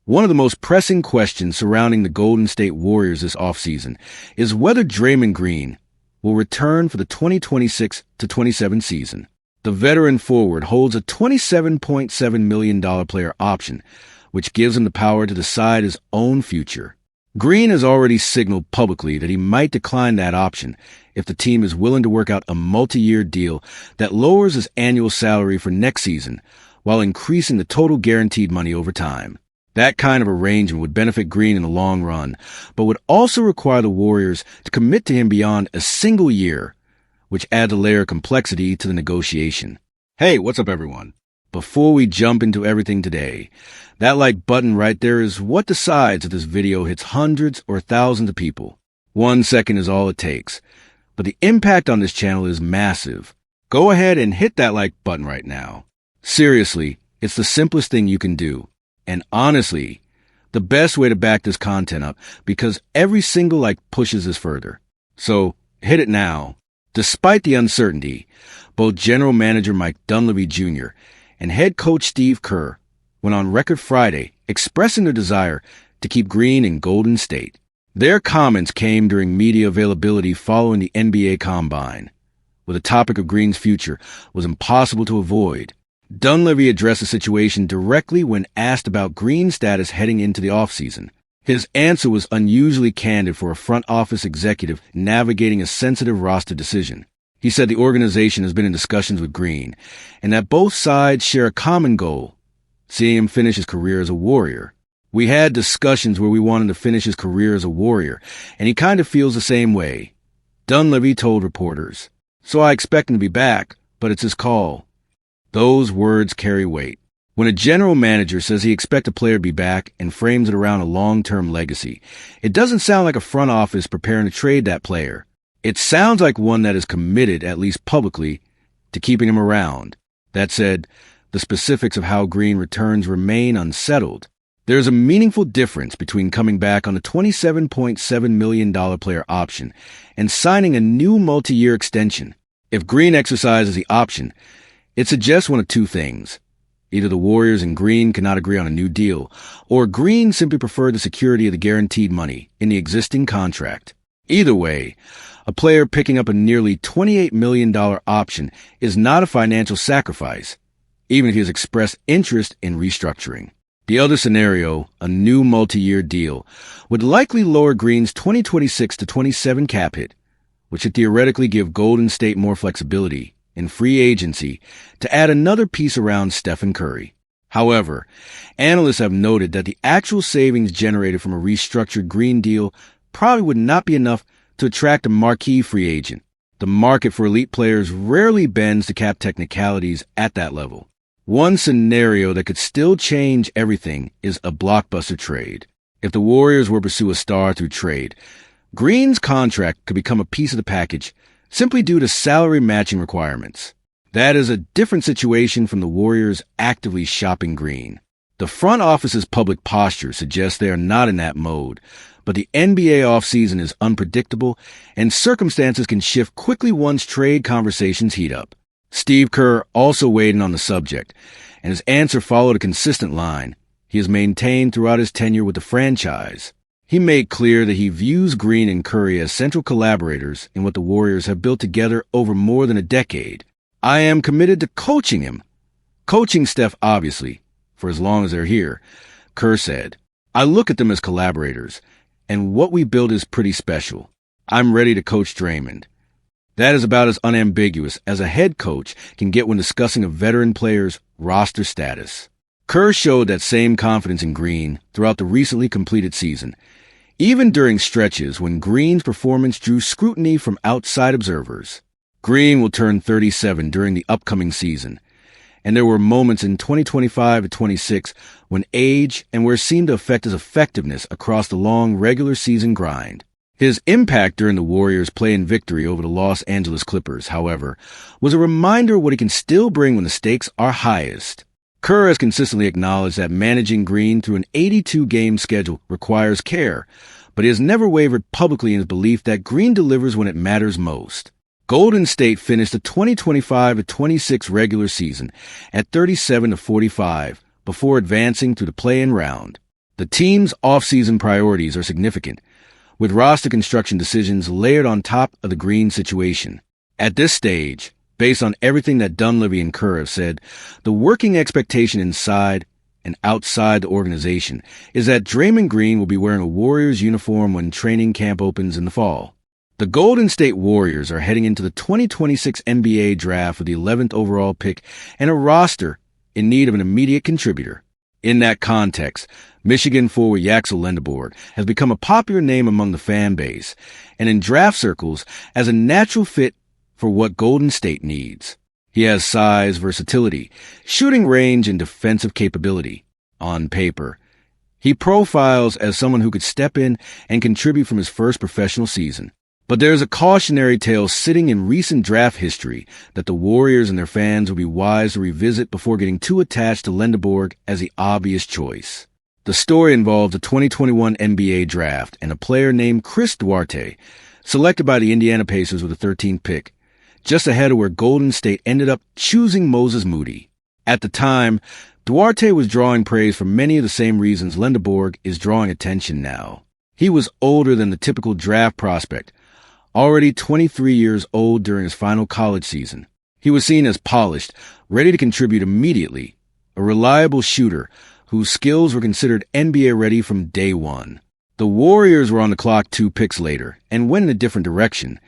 One of the most pressing questions surrounding the Golden State Warriors this offseason is whether Draymond Green will return for the 2026-27 season. The veteran forward holds a $27.7 million player option, which gives him the power to decide his own future. Green has already signaled publicly that he might decline that option if the team is willing to work out a multi-year deal that lowers his annual salary for next season while increasing the total guaranteed money over time. That kind of arrangement would benefit Green in the long run, but would also require the Warriors to commit to him beyond a single year, which adds a layer of complexity to the negotiation. Hey, what's up, everyone? Before we jump into everything today, that like button right there is what decides if this video hits hundreds or thousands of people. 1 second is all it takes, but the impact on this channel is massive. Go ahead and hit that like button right now. Seriously, it's the simplest thing you can do. And honestly, the best way to back this content up, because every single like pushes us further. So hit it now. Despite the uncertainty, both General Manager Mike Dunleavy Jr. and head coach Steve Kerr went on record Friday expressing their desire to keep Green in Golden State. Their comments came during media availability following the NBA Combine, where the topic of Green's future was impossible to avoid. Dunleavy addressed the situation directly when asked about Green's status heading into the offseason. His answer was unusually candid for a front office executive navigating a sensitive roster decision. He said the organization has been in discussions with Green, and that both sides share a common goal, seeing him finish his career as a Warrior. We had discussions where we wanted to finish his career as a Warrior, and he kind of feels the same way, Dunleavy told reporters. So I expect him to be back, but it's his call. Those words carry weight. When a general manager says he expects a player to be back and frames it around a long-term legacy, it doesn't sound like a front office preparing to trade that player. It sounds like one that is committed, at least publicly, to keeping him around. That said, the specifics of how Green returns remain unsettled. There's a meaningful difference between coming back on a $27.7 million player option and signing a new multi-year extension. If Green exercises the option, it suggests one of two things. Either the Warriors and Green cannot agree on a new deal, or Green simply preferred the security of the guaranteed money in the existing contract. Either way, a player picking up a nearly $28 million option is not a financial sacrifice, even if he has expressed interest in restructuring. The other scenario, a new multi-year deal, would likely lower Green's 2026-27 cap hit, which should theoretically give Golden State more flexibility in free agency to add another piece around Stephen Curry. However, analysts have noted that the actual savings generated from a restructured Green deal probably would not be enough to attract a marquee free agent. The market for elite players rarely bends to cap technicalities at that level. One scenario that could still change everything is a blockbuster trade. If the Warriors were to pursue a star through trade, Green's contract could become a piece of the package simply due to salary matching requirements. That is a different situation from the Warriors actively shopping Green. The front office's public posture suggests they are not in that mode, but the NBA offseason is unpredictable and circumstances can shift quickly once trade conversations heat up. Steve Kerr also weighed in on the subject, and his answer followed a consistent line he has maintained throughout his tenure with the franchise. He made clear that he views Green and Curry as central collaborators in what the Warriors have built together over more than a decade. I am committed to coaching him. Coaching Steph, obviously, for as long as they're here, Kerr said. I look at them as collaborators, and what we build is pretty special. I'm ready to coach Draymond. That is about as unambiguous as a head coach can get when discussing a veteran player's roster status. Kerr showed that same confidence in Green throughout the recently completed season, even during stretches when Green's performance drew scrutiny from outside observers. Green will turn 37 during the upcoming season, and there were moments in 2025-26 when age and where it seemed to affect his effectiveness across the long regular season grind. His impact during the Warriors' play-in victory over the Los Angeles Clippers, however, was a reminder of what he can still bring when the stakes are highest. Kerr has consistently acknowledged that managing Green through an 82-game schedule requires care, but he has never wavered publicly in his belief that Green delivers when it matters most. Golden State finished the 2025-26 regular season at 37-45 before advancing to the play-in round. The team's offseason priorities are significant, with roster construction decisions layered on top of the Green situation. At this stage, based on everything that Dunleavy and Kerr have said, the working expectation inside and outside the organization is that Draymond Green will be wearing a Warriors uniform when training camp opens in the fall. The Golden State Warriors are heading into the 2026 NBA draft with the 11th overall pick and a roster in need of an immediate contributor. In that context, Michigan forward Yaxel Lendeborg has become a popular name among the fan base and in draft circles as a natural fit for what Golden State needs. He has size, versatility, shooting range, and defensive capability. On paper, he profiles as someone who could step in and contribute from his first professional season. But there's a cautionary tale sitting in recent draft history that the Warriors and their fans will be wise to revisit before getting too attached to Lendeborg as the obvious choice. The story involves the 2021 NBA draft and a player named Chris Duarte, selected by the Indiana Pacers with the 13th pick, just ahead of where Golden State ended up choosing Moses Moody. At the time, Duarte was drawing praise for many of the same reasons Lendeborg is drawing attention now. He was older than the typical draft prospect, already 23 years old during his final college season. He was seen as polished, ready to contribute immediately, a reliable shooter whose skills were considered NBA ready from day one. The Warriors were on the clock 2 picks later and went in a different direction,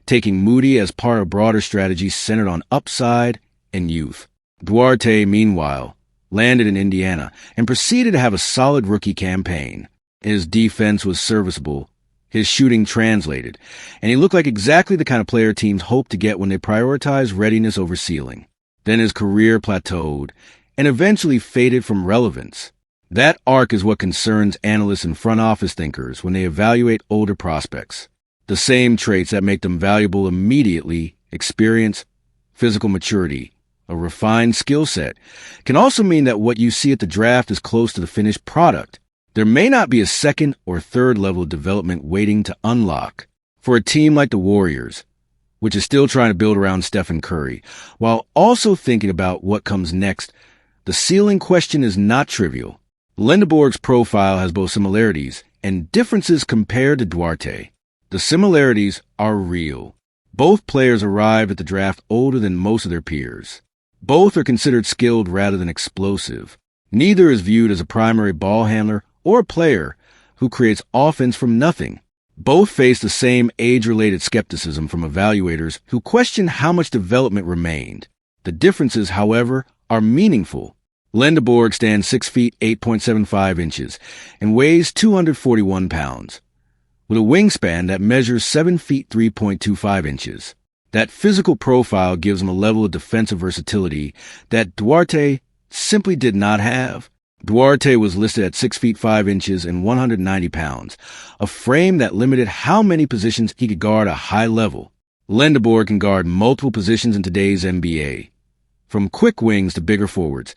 taking Moody as part of a broader strategy centered on upside and youth. Duarte, meanwhile, landed in Indiana and proceeded to have a solid rookie campaign. His defense was serviceable, his shooting translated, and he looked like exactly the kind of player teams hope to get when they prioritize readiness over ceiling. Then his career plateaued and eventually faded from relevance. That arc is what concerns analysts and front office thinkers when they evaluate older prospects. The same traits that make them valuable immediately, experience, physical maturity, a refined skill set, can also mean that what you see at the draft is close to the finished product. There may not be a second or third level of development waiting to unlock. For a team like the Warriors, which is still trying to build around Stephen Curry, while also thinking about what comes next, the ceiling question is not trivial. Lendeborg's profile has both similarities and differences compared to Duarte. The similarities are real. Both players arrived at the draft older than most of their peers. Both are considered skilled rather than explosive. Neither is viewed as a primary ball handler or a player who creates offense from nothing. Both face the same age-related skepticism from evaluators who question how much development remained. The differences, however, are meaningful. Lendeborg stands 6 feet 8.75 inches and weighs 241 pounds. With a wingspan that measures 7 feet 3.25 inches. That physical profile gives him a level of defensive versatility that Duarte simply did not have. Duarte was listed at 6 feet 5 inches and 190 pounds, a frame that limited how many positions he could guard at a high level. Lendeborg can guard multiple positions in today's NBA, from quick wings to bigger forwards,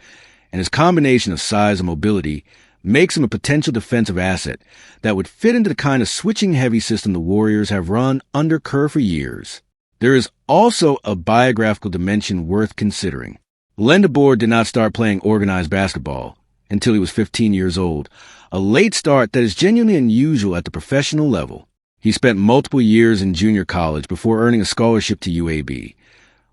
and his combination of size and mobility makes him a potential defensive asset that would fit into the kind of switching-heavy system the Warriors have run under Kerr for years. There is also a biographical dimension worth considering. Lendeborg did not start playing organized basketball until he was 15 years old, a late start that is genuinely unusual at the professional level. He spent multiple years in junior college before earning a scholarship to UAB,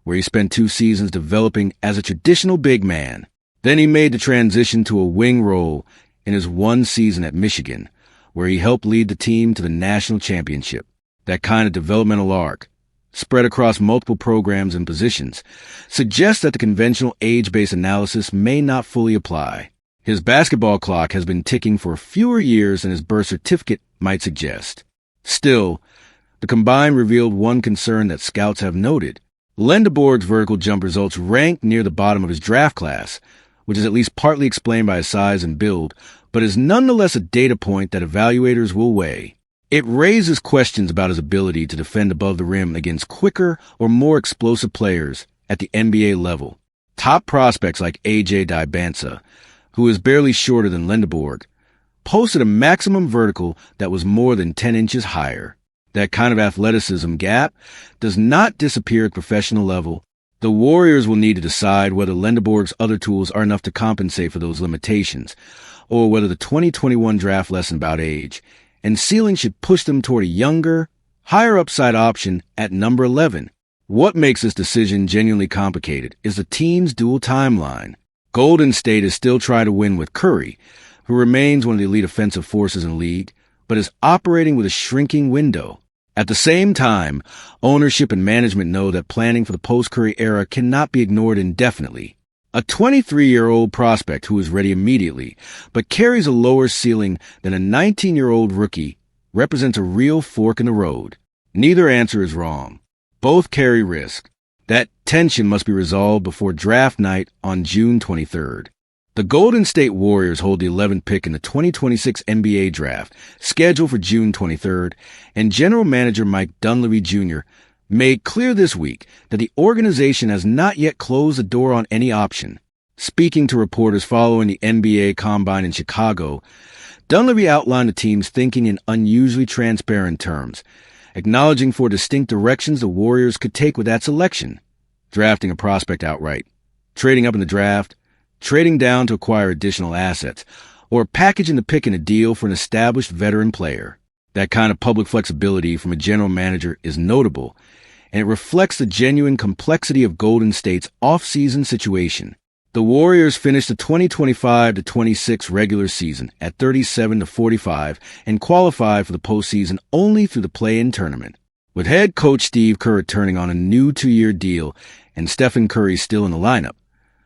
where he spent 2 seasons developing as a traditional big man. Then he made the transition to a wing role in his 1 season at Michigan, where he helped lead the team to the national championship. That kind of developmental arc, spread across multiple programs and positions, suggests that the conventional age-based analysis may not fully apply. His basketball clock has been ticking for fewer years than his birth certificate might suggest. Still, the combine revealed one concern that scouts have noted. Lendeborg's vertical jump results rank near the bottom of his draft class, which is at least partly explained by his size and build, but is nonetheless a data point that evaluators will weigh. It raises questions about his ability to defend above the rim against quicker or more explosive players at the NBA level. Top prospects like A.J. Dibansa, who is barely shorter than Lendeborg, posted a maximum vertical that was more than 10 inches higher. That kind of athleticism gap does not disappear at professional level. The Warriors will need to decide whether Lendeborg's other tools are enough to compensate for those limitations, or whether the 2021 draft lesson about age and ceiling should push them toward a younger, higher upside option at number 11. What makes this decision genuinely complicated is the team's dual timeline. Golden State is still trying to win with Curry, who remains one of the elite offensive forces in the league, but is operating with a shrinking window. At the same time, ownership and management know that planning for the post-Curry era cannot be ignored indefinitely. A 23-year-old prospect who is ready immediately, but carries a lower ceiling than a 19-year-old rookie, represents a real fork in the road. Neither answer is wrong. Both carry risk. That tension must be resolved before draft night on June 23rd. The Golden State Warriors hold the 11th pick in the 2026 NBA Draft, scheduled for June 23rd, and General Manager Mike Dunleavy Jr. made clear this week that the organization has not yet closed the door on any option. Speaking to reporters following the NBA Combine in Chicago, Dunleavy outlined the team's thinking in unusually transparent terms, acknowledging four distinct directions the Warriors could take with that selection: drafting a prospect outright, trading up in the draft, trading down to acquire additional assets, or packaging the pick in a deal for an established veteran player. That kind of public flexibility from a general manager is notable, and it reflects the genuine complexity of Golden State's off-season situation. The Warriors finished the 2025-26 regular season at 37-45 and qualified for the postseason only through the play-in tournament. With head coach Steve Kerr returning on a new 2-year deal and Stephen Curry still in the lineup,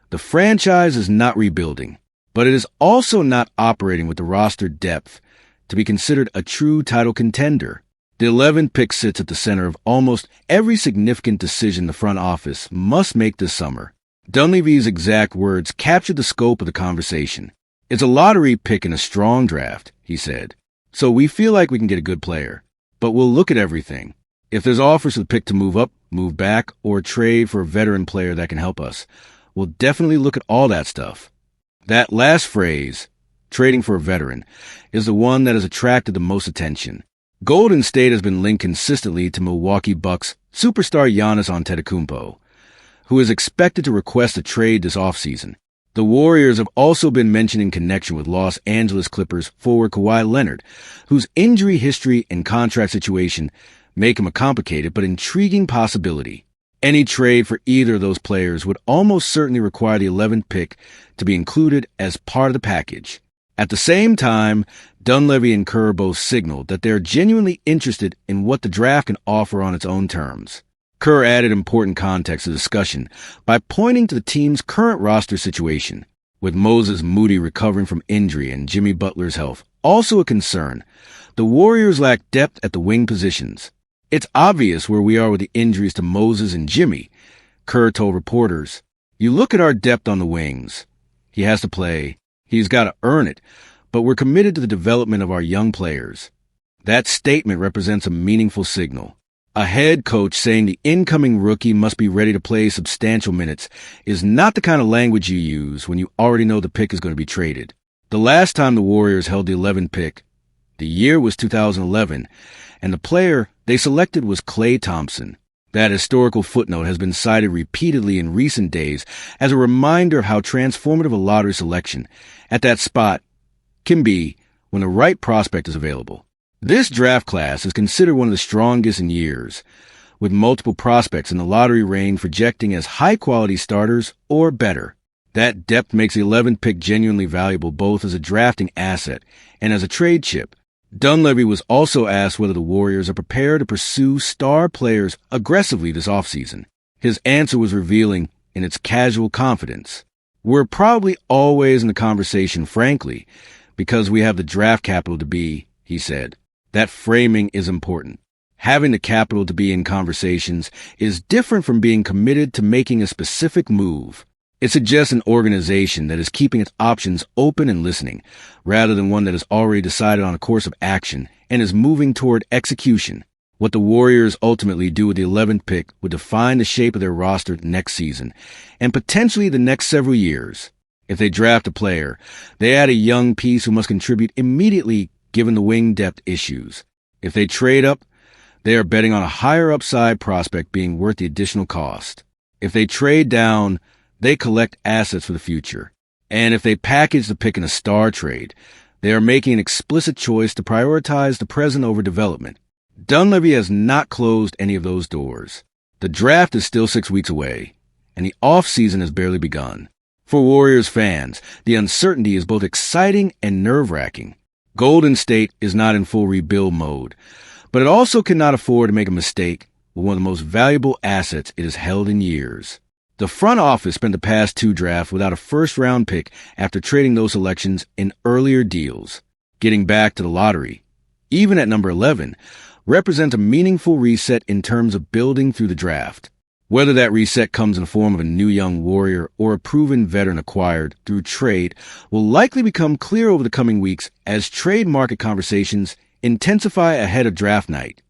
the franchise is not rebuilding, but it is also not operating with the roster depth to be considered a true title contender. The 11th pick sits at the center of almost every significant decision the front office must make this summer. Dunleavy's exact words captured the scope of the conversation. "It's a lottery pick in a strong draft," he said. "So we feel like we can get a good player, but we'll look at everything. If there's offers for the pick to move up, move back, or trade for a veteran player that can help us, we'll definitely look at all that stuff." That last phrase, trading for a veteran, is the one that has attracted the most attention. Golden State has been linked consistently to Milwaukee Bucks superstar Giannis Antetokounmpo, who is expected to request a trade this offseason. The Warriors have also been mentioned in connection with Los Angeles Clippers forward Kawhi Leonard, whose injury history and contract situation make him a complicated but intriguing possibility. Any trade for either of those players would almost certainly require the 11th pick to be included as part of the package. At the same time, Dunleavy and Kerr both signaled that they are genuinely interested in what the draft can offer on its own terms. Kerr added important context to the discussion by pointing to the team's current roster situation, with Moses Moody recovering from injury and Jimmy Butler's health also a concern. The Warriors lack depth at the wing positions. "It's obvious where we are with the injuries to Moses and Jimmy," Kerr told reporters. "You look at our depth on the wings. He has to play. He's got to earn it, but we're committed to the development of our young players." That statement represents a meaningful signal. A head coach saying the incoming rookie must be ready to play substantial minutes is not the kind of language you use when you already know the pick is going to be traded. The last time the Warriors held the 11th pick, the year was 2011, and the player they selected was Klay Thompson. That historical footnote has been cited repeatedly in recent days as a reminder of how transformative a lottery selection at that spot can be when the right prospect is available. This draft class is considered one of the strongest in years, with multiple prospects in the lottery range projecting as high-quality starters or better. That depth makes the 11th pick genuinely valuable both as a drafting asset and as a trade chip. Dunleavy was also asked whether the Warriors are prepared to pursue star players aggressively this offseason. His answer was revealing in its casual confidence. "We're probably always in the conversation, frankly, because we have the draft capital to be," he said. That framing is important. Having the capital to be in conversations is different from being committed to making a specific move. It suggests an organization that is keeping its options open and listening, rather than one that has already decided on a course of action and is moving toward execution. What the Warriors ultimately do with the 11th pick would define the shape of their roster next season, and potentially the next several years. If they draft a player, they add a young piece who must contribute immediately given the wing depth issues. If they trade up, they are betting on a higher upside prospect being worth the additional cost. If they trade down, they collect assets for the future. And if they package the pick in a star trade, they are making an explicit choice to prioritize the present over development. Dunleavy has not closed any of those doors. The draft is still 6 weeks away, and the off-season has barely begun. For Warriors fans, the uncertainty is both exciting and nerve-wracking. Golden State is not in full rebuild mode, but it also cannot afford to make a mistake with one of the most valuable assets it has held in years. The front office spent the past 2 drafts without a first-round pick after trading those selections in earlier deals. Getting back to the lottery, even at number 11, represents a meaningful reset in terms of building through the draft. Whether that reset comes in the form of a new young Warrior or a proven veteran acquired through trade will likely become clear over the coming weeks as trade market conversations intensify ahead of draft night.